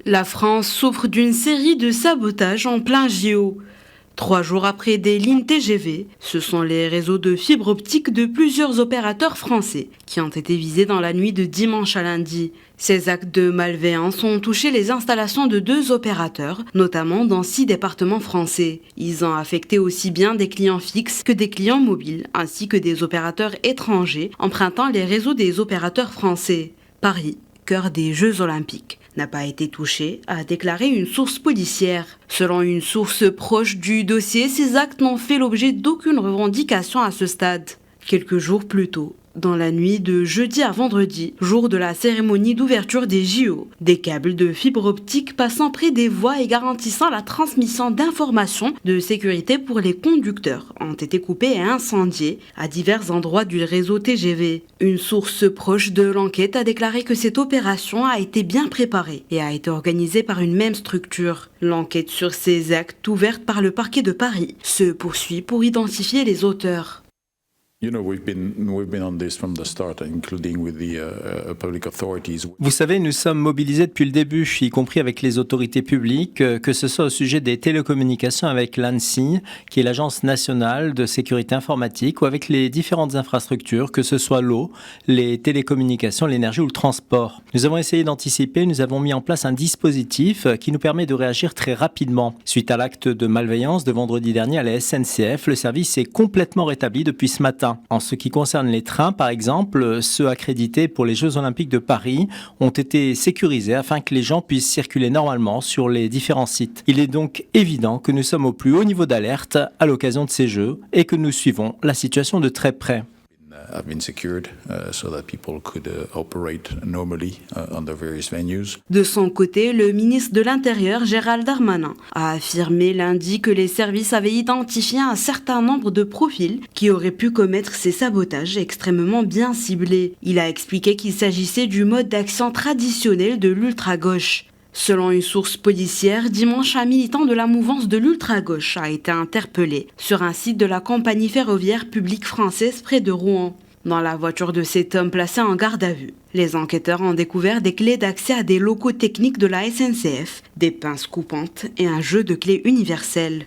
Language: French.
La France souffre d'une série de sabotages en plein JO. 3 jours après des lignes TGV, ce sont les réseaux de fibre optique de plusieurs opérateurs français qui ont été visés dans la nuit de dimanche à lundi. Ces actes de malveillance ont touché les installations de 2 opérateurs, notamment dans 6 départements français. Ils ont affecté aussi bien des clients fixes que des clients mobiles, ainsi que des opérateurs étrangers empruntant les réseaux des opérateurs français. Paris, cœur des Jeux Olympiques, n'a pas été touché, a déclaré une source policière. Selon une source proche du dossier, ces actes n'ont fait l'objet d'aucune revendication à ce stade. Quelques jours plus tôt, dans la nuit de jeudi à vendredi, jour de la cérémonie d'ouverture des JO, des câbles de fibre optique passant près des voies et garantissant la transmission d'informations de sécurité pour les conducteurs ont été coupés et incendiés à divers endroits du réseau TGV. Une source proche de l'enquête a déclaré que cette opération a été bien préparée et a été organisée par une même structure. L'enquête sur ces actes ouverte par le parquet de Paris se poursuit pour identifier les auteurs. Vous savez, nous sommes mobilisés depuis le début, y compris avec les autorités publiques, que ce soit au sujet des télécommunications avec l'ANSSI, qui est l'Agence nationale de sécurité informatique, ou avec les différentes infrastructures, que ce soit l'eau, les télécommunications, l'énergie ou le transport. Nous avons essayé d'anticiper, nous avons mis en place un dispositif qui nous permet de réagir très rapidement. Suite à l'acte de malveillance de vendredi dernier à la SNCF, le service est complètement rétabli depuis ce matin. En ce qui concerne les trains, par exemple, ceux accrédités pour les Jeux Olympiques de Paris ont été sécurisés afin que les gens puissent circuler normalement sur les différents sites. Il est donc évident que nous sommes au plus haut niveau d'alerte à l'occasion de ces Jeux et que nous suivons la situation de très près. Have been secured so that people could operate normally on the various venues. De son côté, le ministre de l'Intérieur, Gérald Darmanin, a affirmé lundi que les services avaient identifié un certain nombre de profils qui auraient pu commettre ces sabotages extrêmement bien ciblés. Il a expliqué qu'il s'agissait du mode d'action traditionnel de l'ultra-gauche. Selon une source policière, dimanche, un militant de la mouvance de l'ultra-gauche a été interpellé sur un site de la compagnie ferroviaire publique française près de Rouen. Dans la voiture de cet homme placé en garde à vue, les enquêteurs ont découvert des clés d'accès à des locaux techniques de la SNCF, des pinces coupantes et un jeu de clés universelles.